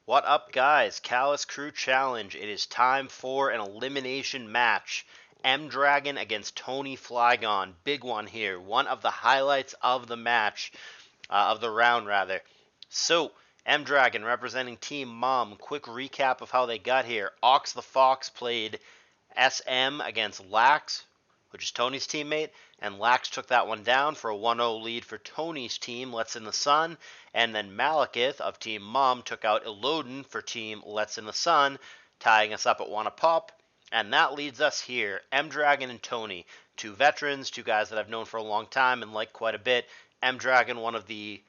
What up, guys? Callous Crew Challenge. It is time for an elimination match. M Dragon against Tony Flygon. Big one here. One of the highlights of the match, of the round rather. So, M Dragon representing Team Mom. Quick recap of how they got here. Ox the Fox played SM against Lax, which is Tony's teammate, and Lax took that one down for a 1-0 lead for Tony's team, Let's in the Sun, and then Malekith of Team Mom took out Elodin for Team Let's in the Sun, tying us up at 1 pop, and that leads us here, M-Dragon and Tony, two veterans, two guys that I've known for a long time and like quite a bit. M-Dragon, one of the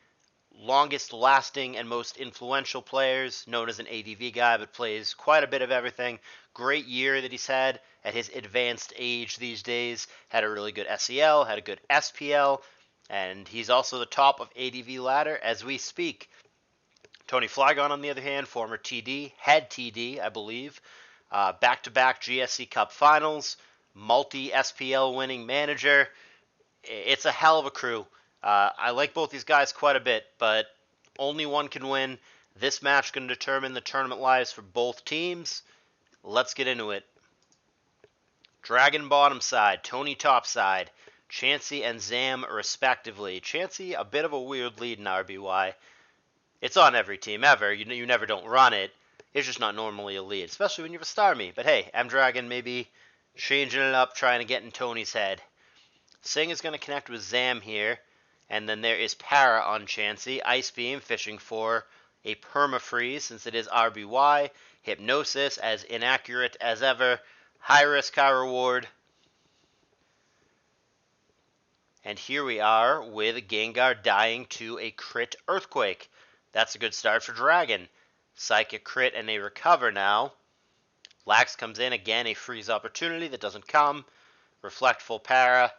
longest lasting and most influential players, known as an ADV guy, but plays quite a bit of everything. Great year that he's had at his advanced age these days. Had a really good SEL, had a good SPL, and he's also the top of ADV ladder as we speak. Tony Flygon, on the other hand, former TD, head TD, I believe. Back-to-back GSC Cup finals, multi-SPL winning manager. It's a hell of a crew. I like both these guys quite a bit, but only one can win. This match going to determine the tournament lives for both teams. Let's get into it. Dragon bottom side, Tony top side, Chansey and Zam respectively. Chansey, a bit of a weird lead in RBY. It's on every team ever. You never don't run it. It's just not normally a lead, especially when you have a Star Me. But hey, M-Dragon maybe changing it up, trying to get in Tony's head. Singh is going to connect with Zam here. And then there is Para on Chansey. Ice Beam fishing for a perma-freeze since it is RBY. Hypnosis as inaccurate as ever. High risk, high reward. And here we are with Gengar dying to a crit Earthquake. That's a good start for Dragon. Psychic crit and a recover now. Lax comes in, again a freeze opportunity that doesn't come. Reflect full Para.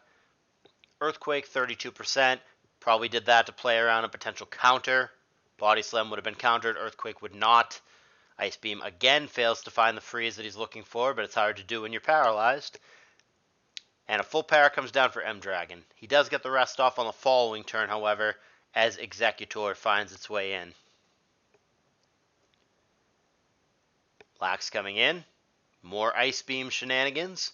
Earthquake 32%. Probably did that to play around a potential counter. Body Slam would have been countered. Earthquake would not. Ice Beam again fails to find the freeze that he's looking for, but it's hard to do when you're paralyzed. And a full para comes down for M-Dragon. He does get the rest off on the following turn, however, as Executor finds its way in. Lax coming in. More Ice Beam shenanigans.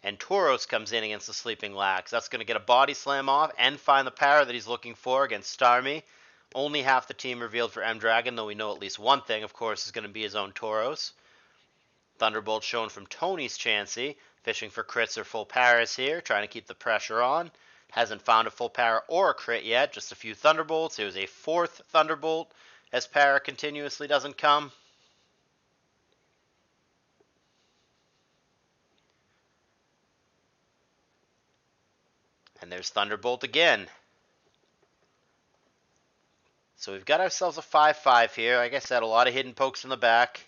And Tauros comes in against the sleeping Lax. That's going to get a body slam off and find the power that he's looking for against Starmie. Only half the team revealed for M-Dragon, though we know at least one thing, of course, is going to be his own Tauros. Thunderbolt shown from Tony's Chansey, fishing for crits or full paras here, trying to keep the pressure on. Hasn't found a full para or a crit yet, just a few Thunderbolts. Here's a fourth Thunderbolt as para continuously doesn't come. And there's Thunderbolt again. So we've got ourselves a 5-5 here. Like I said, a lot of hidden pokes in the back.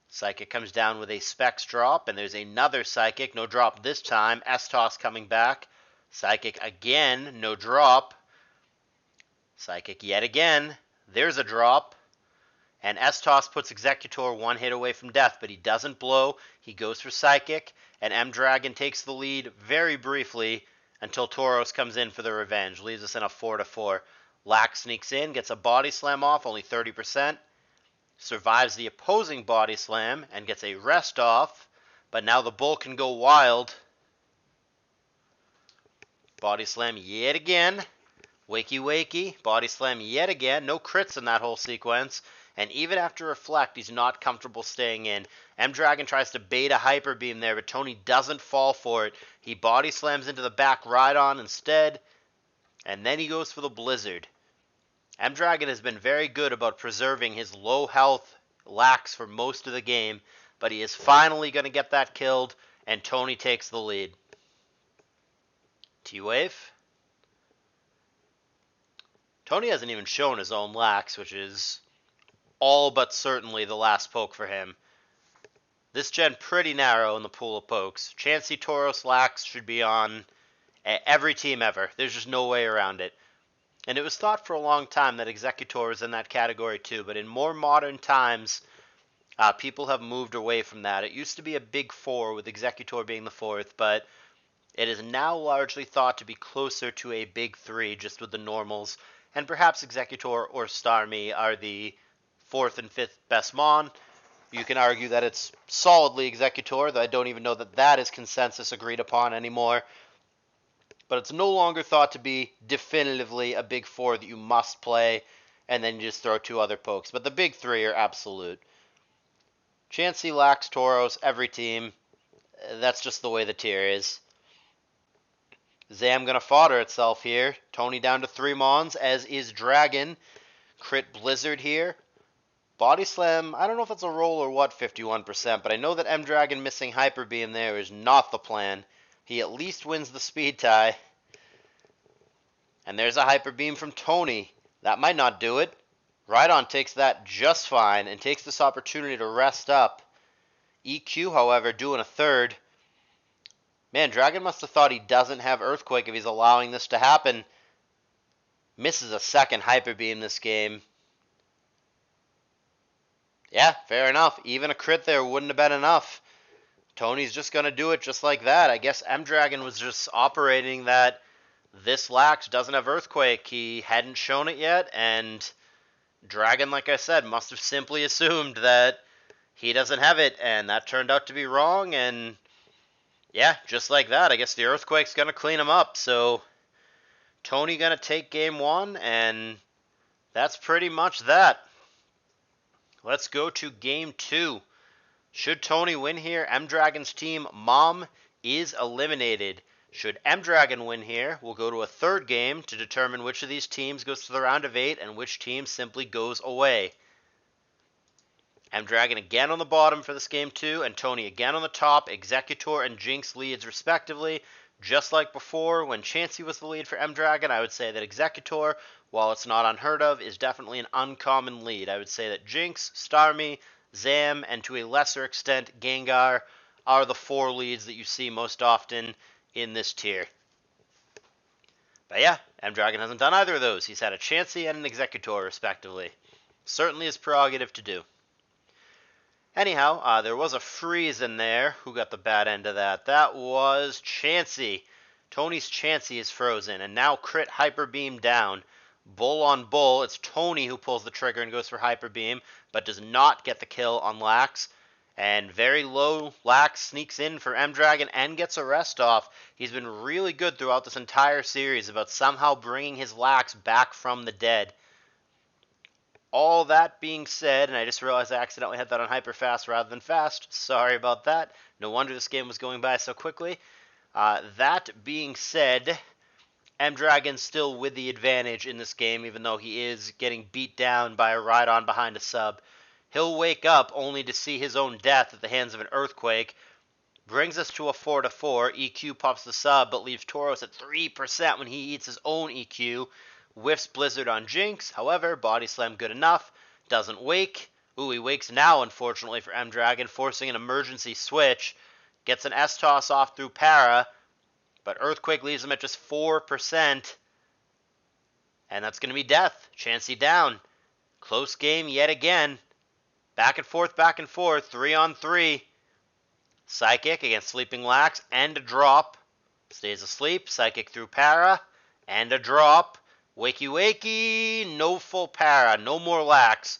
Psychic comes down with a Specs drop, and there's another Psychic. No drop this time. S-Toss coming back. Psychic again. No drop. Psychic yet again. There's a drop. And S-Toss puts Executor one hit away from death, but he doesn't blow. He goes for Psychic, and M-Dragon takes the lead very briefly until Tauros comes in for the revenge. Leaves us in a 4-4. Lax sneaks in, gets a body slam off, only 30%. Survives the opposing body slam and gets a rest off, but now the bull can go wild. Body slam yet again. Wakey wakey. Body slam yet again. No crits in that whole sequence. And even after Reflect, he's not comfortable staying in. M-Dragon tries to bait a Hyper Beam there, but Tony doesn't fall for it. He body slams into the back Rhydon instead, and then he goes for the Blizzard. M-Dragon has been very good about preserving his low health Lax for most of the game, but he is finally going to get that killed, and Tony takes the lead. T-Wave. Tony hasn't even shown his own Lax, which is all but certainly the last poke for him. This gen pretty narrow in the pool of pokes. Chansey, Tauros, Lax should be on every team ever. There's just no way around it. And it was thought for a long time that Executor was in that category too, but in more modern times, people have moved away from that. It used to be a big four with Executor being the fourth, but it is now largely thought to be closer to a big three just with the normals and perhaps Executor or Starmie are the 4th and 5th best Mon. You can argue that it's solidly Executor, though I don't even know that that is consensus agreed upon anymore. But it's no longer thought to be definitively a big 4 that you must play, and then you just throw 2 other pokes. But the big 3 are absolute. Chansey, Lax, Tauros, every team. That's just the way the tier is. Zam gonna fodder itself here. Tony down to 3 Mons, as is Dragon. Crit Blizzard here. Body Slam, I don't know if it's a roll or what, 51%, but I know that M-Dragon missing Hyper Beam there is not the plan. He at least wins the speed tie. And there's a Hyper Beam from Tony. That might not do it. Rhydon takes that just fine and takes this opportunity to rest up. EQ, however, doing a 3rd. Man, Dragon must have thought he doesn't have Earthquake if he's allowing this to happen. Misses a 2nd Hyper Beam this game. Yeah, fair enough. Even a crit there wouldn't have been enough. Tony's just going to do it just like that. I guess M-Dragon was just operating that this Lax doesn't have Earthquake. He hadn't shown it yet, and Dragon, like I said, must have simply assumed that he doesn't have it, and that turned out to be wrong, and yeah, just like that, I guess the Earthquake's going to clean him up. So Tony going to take game 1, and that's pretty much that. Let's go to game 2. Should Tony win here, M-Dragon's team, Mom, is eliminated. Should M-Dragon win here, we'll go to a 3rd game to determine which of these teams goes to the round of 8 and which team simply goes away. M-Dragon again on the bottom for this game 2, and Tony again on the top. Executor and Jinx leads respectively. Just like before, when Chansey was the lead for M-Dragon, I would say that Executor, while it's not unheard of, is definitely an uncommon lead. I would say that Jinx, Starmie, Zam, and to a lesser extent Gengar are the 4 leads that you see most often in this tier. But yeah, M-Dragon hasn't done either of those. He's had a Chansey and an Executor, respectively. Certainly his prerogative to do. Anyhow, there was a freeze in there. Who got the bad end of that? That was Chansey. Tony's Chansey is frozen, and now crit Hyper Beam down. Bull on Bull, it's Tony who pulls the trigger and goes for Hyper Beam, but does not get the kill on Lax. And very low, Lax sneaks in for M-Dragon and gets a rest off. He's been really good throughout this entire series about somehow bringing his Lax back from the dead. All that being said, and I just realized I accidentally had that on hyper fast rather than fast. Sorry about that. No wonder this game was going by so quickly. That being said, M-Dragon still with the advantage in this game, even though he is getting beat down by a Rhydon behind a sub. He'll wake up only to see his own death at the hands of an Earthquake. Brings us to a 4-4. EQ pops the sub, but leaves Tauros at 3% when he eats his own EQ. Whiffs Blizzard on Jinx. However, Body Slam good enough. Doesn't wake. Ooh, he wakes now, unfortunately, for M-Dragon, forcing an emergency switch. Gets an S-Toss off through Para, but Earthquake leaves him at just 4%. And that's going to be death. Chansey down. Close game yet again. Back and forth, 3-on-3. Psychic against Sleeping Lax, and a drop. Stays asleep. Psychic through Para, and a drop. Wakey wakey, no full Para, no more Lax.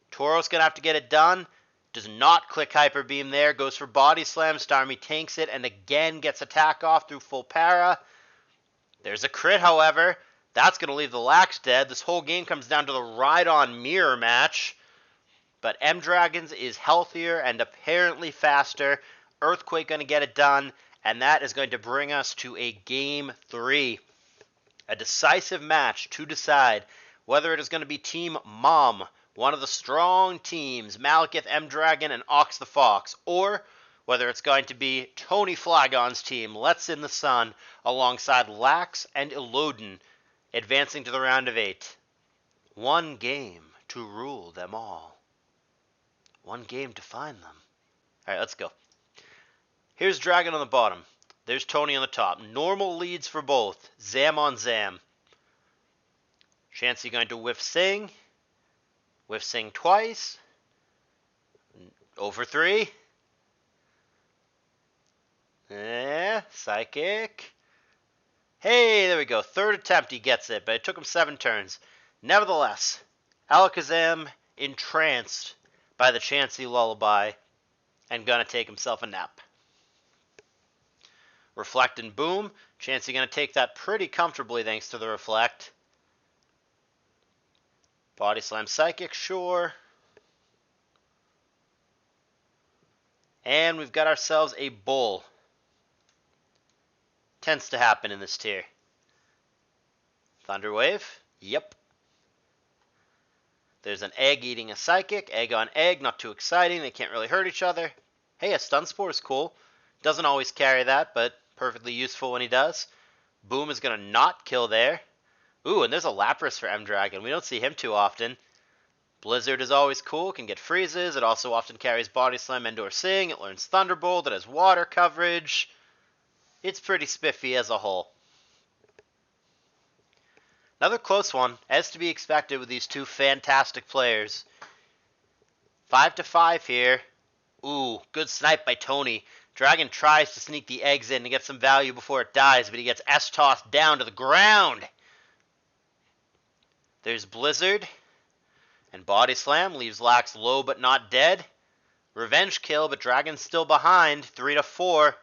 Tauros gonna have to get it done. Does not click Hyper Beam there, goes for Body Slam. Starmie tanks it and again gets attack off through full Para. There's a crit, however. That's gonna leave the Lax dead. This whole game comes down to the Rhydon mirror match. But M-Dragons is healthier and apparently faster. Earthquake gonna get it done, and that is going to bring us to a game 3. A decisive match to decide whether it is going to be Team Mom, one of the strong teams, Malekith, M-Dragon, and Ox the Fox, or whether it's going to be Tony Flygon's team, Let's in the Sun, alongside Lax and Illodan, advancing to the round of 8. One game to rule them all. One game to find them. All right, let's go. Here's Dragon on the bottom. There's Tony on the top. Normal leads for both. Zam on Zam. Chansey going to whiff Sing. Whiff Sing twice. Over 3. Psychic. Hey, there we go. Third attempt, he gets it, but it took him 7 turns. Nevertheless, Alakazam entranced by the Chansey lullaby and gonna take himself a nap. Reflect and boom. Chansey gonna take that pretty comfortably thanks to the reflect. Body slam psychic, sure. And we've got ourselves a bull. Tends to happen in this tier. Thunder wave. Yep. There's an egg eating a psychic. Egg on egg, not too exciting. They can't really hurt each other. Hey, a stun spore is cool. Doesn't always carry that, but perfectly useful when he does. Boom is going to not kill there. Ooh, and there's a Lapras for M-Dragon. We don't see him too often. Blizzard is always cool, can get freezes. It also often carries Body Slam and/or Sing. It learns Thunderbolt. It has water coverage. It's pretty spiffy as a whole. Another close one, as to be expected with these two fantastic players. 5-5 here. Ooh, good snipe by Tony. Dragon tries to sneak the eggs in to get some value before it dies, but he gets S-tossed down to the ground. There's Blizzard. And Body Slam leaves Lax low but not dead. Revenge kill, but Dragon's still behind. 3-4.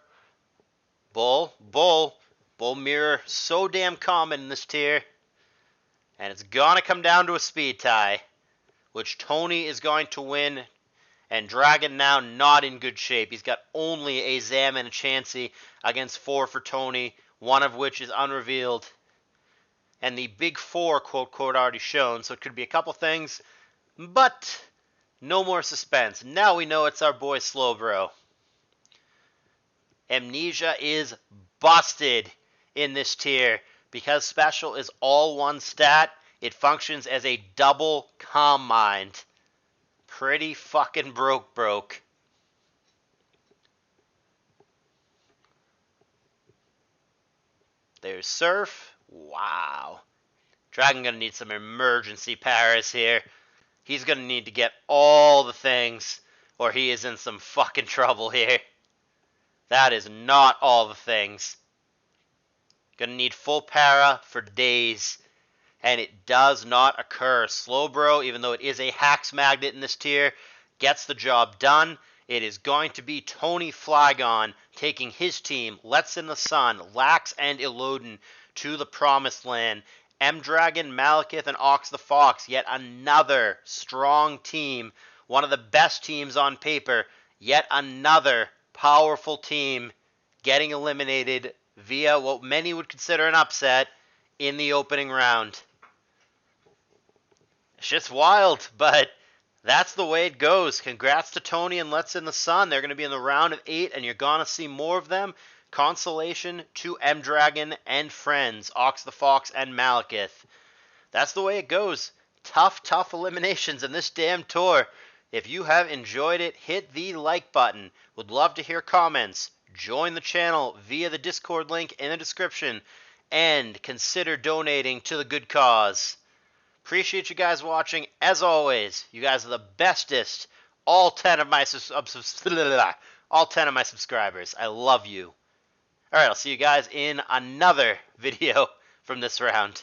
Bull. Bull Mirror, so damn common in this tier. And it's gonna come down to a speed tie, which Tony is going to win. And Dragon now not in good shape. He's got only a Zam and a Chansey against 4 for Tony, one of which is unrevealed. And the big 4, quote, already shown, so it could be a couple things. But no more suspense. Now we know it's our boy Slowbro. Amnesia is busted in this tier. Because special is all one stat, it functions as a double Calm Mind. Pretty fucking broke. There's Surf. Wow. Dragon gonna need some emergency Paras here. He's gonna need to get all the things, or he is in some fucking trouble here. That is not all the things. Gonna need full para for days. And it does not occur. Slowbro, even though it is a Hax Magnet in this tier, gets the job done. It is going to be Tony Flygon taking his team, Let's in the Sun, Lax, and Illodan to the Promised Land. M-Dragon, Malekith, and Ox the Fox, yet another strong team. One of the best teams on paper. Yet another powerful team getting eliminated via what many would consider an upset in the opening round. It's just wild, but that's the way it goes. Congrats to Tony and Let's in the Sun. They're going to be in the round of 8, and you're going to see more of them. Consolation to M-Dragon and friends, Ox the Fox and Malekith. That's the way it goes. Tough eliminations in this damn tour. If you have enjoyed it, hit the like button. Would love to hear comments. Join the channel via the Discord link in the description. And consider donating to the good cause. Appreciate you guys watching. As always, you guys are the bestest. All 10 of my subscribers. I love you. Alright, I'll see you guys in another video from this round.